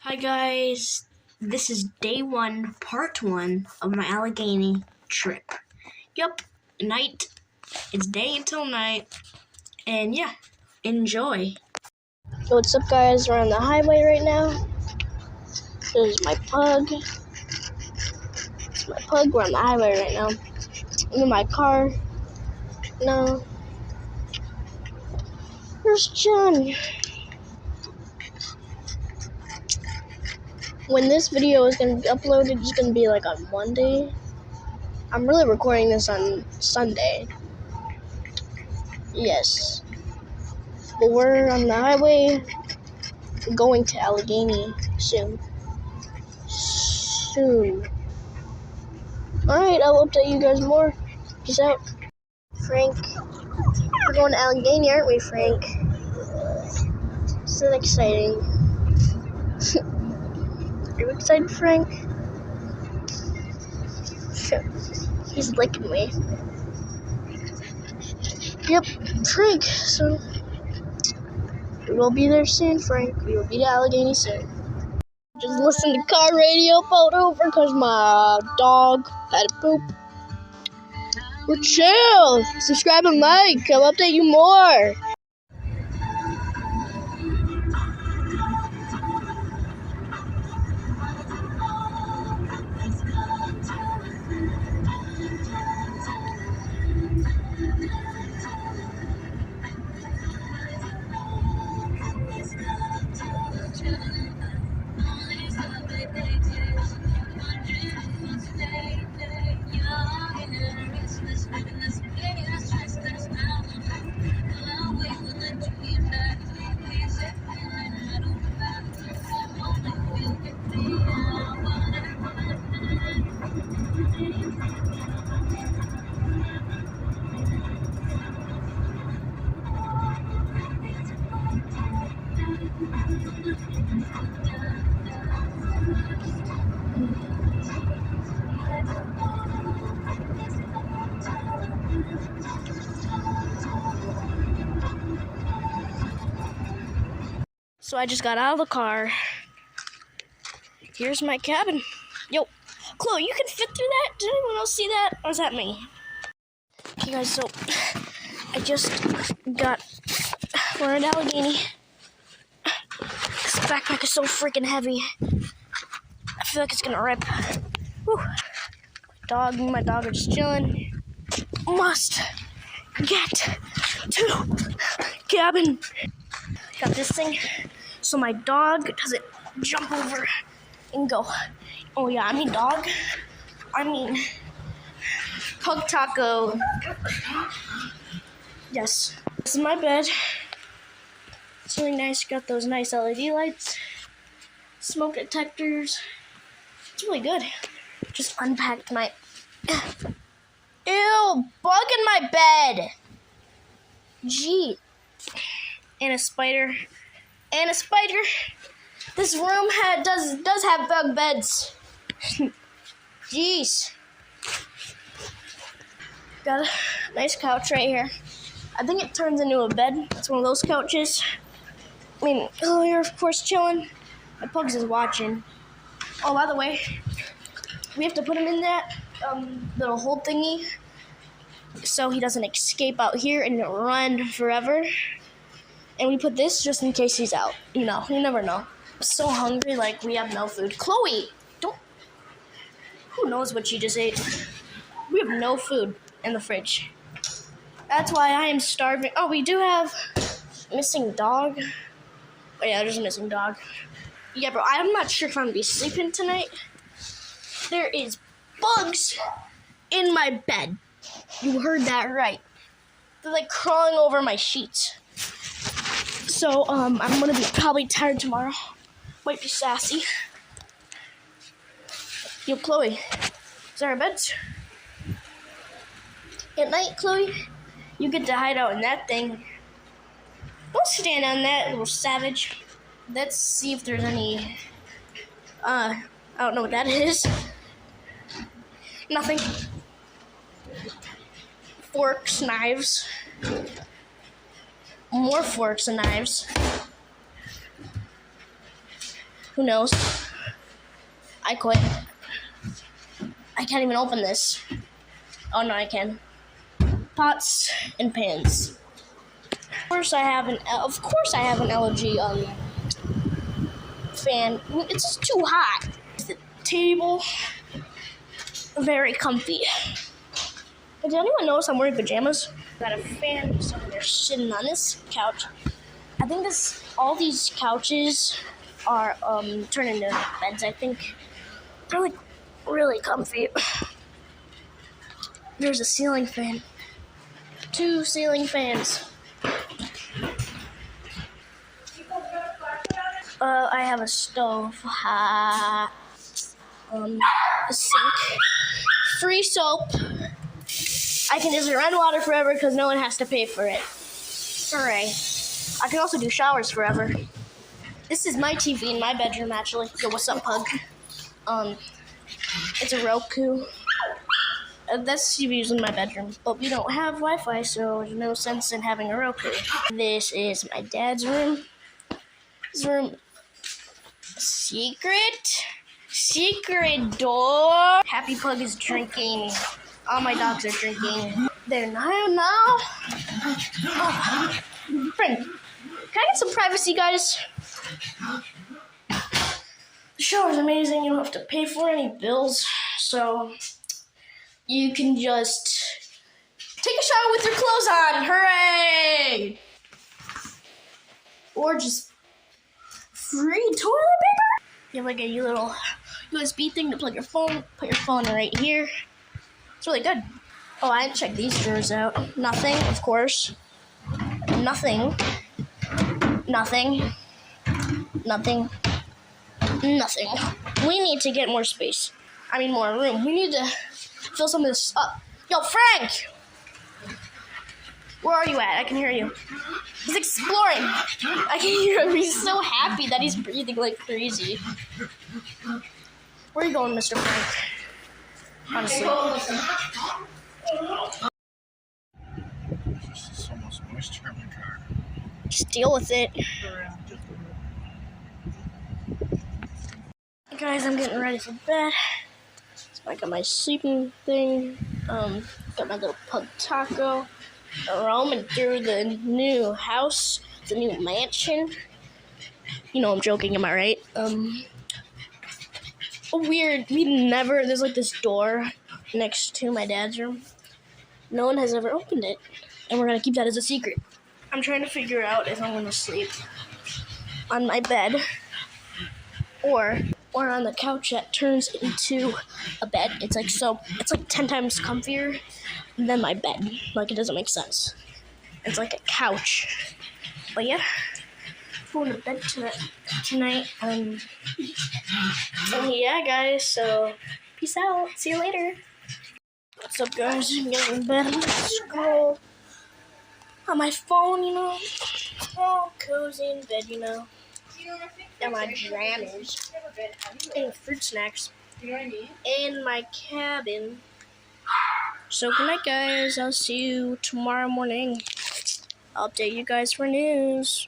Hi guys, this is day one, part one of my Allegheny trip. Yup, night. It's day until night. And yeah, enjoy. What's up guys, we're on the highway right now. This is my pug. It's my pug, we're on the highway right now. I'm in my car. No. Where's John? When this video is going to be uploaded, it's going to be like on Monday. I'm really recording this on Sunday. Yes. But we're on the highway going to Allegheny soon. Alright, I'll update you guys more. Peace out. Frank. We're going to Allegheny, aren't we, Frank? So exciting. Are you excited, Frank? He's licking me. Yep, Frank. So we will be there soon, Frank. We will be to Allegheny soon. Just listen to car radio, pulled over because my dog had a poop. We're chill. Subscribe and like. I'll update you more. So I just got out of the car. Here's my cabin. Yo, Chloe, you can fit through that? Did anyone else see that? Or is that me? Okay, guys, so we're in Allegheny. This backpack is so freaking heavy. I feel like it's gonna rip. Whew. My dog are just chilling. Must get to cabin. Got this thing so my dog doesn't jump over and go. Oh yeah, I mean dog. I mean Pug Taco. Yes. This is my bed. It's really nice. Got those nice LED lights. Smoke detectors. It's really good. Just unpacked my... Ew! Bug in my bed! Gee. And a spider. And a spider. This room does have bug beds. Jeez. Got a nice couch right here. I think it turns into a bed. It's one of those couches. I mean, you're of course chilling. My Pugs is watching. Oh, by the way, we have to put him in that little hold thingy so he doesn't escape out here and run forever. And we put this just in case he's out. You know, you never know. I'm so hungry, like we have no food. Chloe, don't. Who knows what you just ate? We have no food in the fridge. That's why I am starving. Oh, we do have missing dog. Oh yeah, there's a missing dog. Yeah, bro, I'm not sure if I'm gonna be sleeping tonight. There is bugs in my bed. You heard that right. They're like crawling over my sheets. So, I'm gonna be probably tired tomorrow. Might be sassy. Yo, Chloe, is there a bed? At night, Chloe, you get to hide out in that thing. Don't stand on that, little savage. Let's see if there's any, I don't know what that is. Nothing. Forks, knives. More forks and knives. Who knows? I quit. I can't even open this. Oh no, I can. Pots and pans. Of course I have an LG fan. It's just too hot. The table, very comfy. Did anyone notice I'm wearing pajamas? Got a fan, so they're sitting on this couch. I think all these couches are turned into beds. I think they're like really comfy. There's a ceiling fan. 2 ceiling fans. I have a stove, a sink, free soap. I can just run water forever because no one has to pay for it. Hooray. I can also do showers forever. This is my TV in my bedroom, actually. Yo, what's up, Pug? It's a Roku. That's TV's in my bedroom, but we don't have Wi-Fi, so there's no sense in having a Roku. This is my dad's room. His room. Secret door. Happy Pug is drinking. All my dogs are drinking. They're not now. Oh. Friend, can I get some privacy, guys? The show is amazing. You don't have to pay for any bills, so you can just take a shower with your clothes on. Hooray! Or just free toilet paper. You have like a little USB thing to plug your phone. Put your phone right here. It's really good. Oh, I didn't check these drawers out. Nothing, of course. Nothing. We need to get more space. More room. We need to fill some of this up. Yo, Frank! Where are you at? I can hear you. He's exploring. I can hear him. He's so happy that he's breathing like crazy. Where are you going, Mr. Frank? Honestly. It's almost moisture in my car. Just deal with it. Guys, I'm getting ready for bed. So I got my sleeping thing. Got my little Pug taco. Roaming through the new house, the new mansion. You know I'm joking, am I right? There's like this door next to my dad's room. No one has ever opened it. And we're gonna keep that as a secret. I'm trying to figure out if I'm gonna sleep on my bed or on the couch that turns into a bed. It's like 10 times comfier than my bed. Like, it doesn't make sense. It's like a couch. But yeah, going to bed tonight. Yeah, guys, so peace out. See you later. What's up, guys? I'm getting in bed. I'm gonna scroll on my phone, all cozy in bed, Got my pajamas and fruit snacks in my cabin. So good night, guys. I'll see you tomorrow morning. I'll update you guys for news.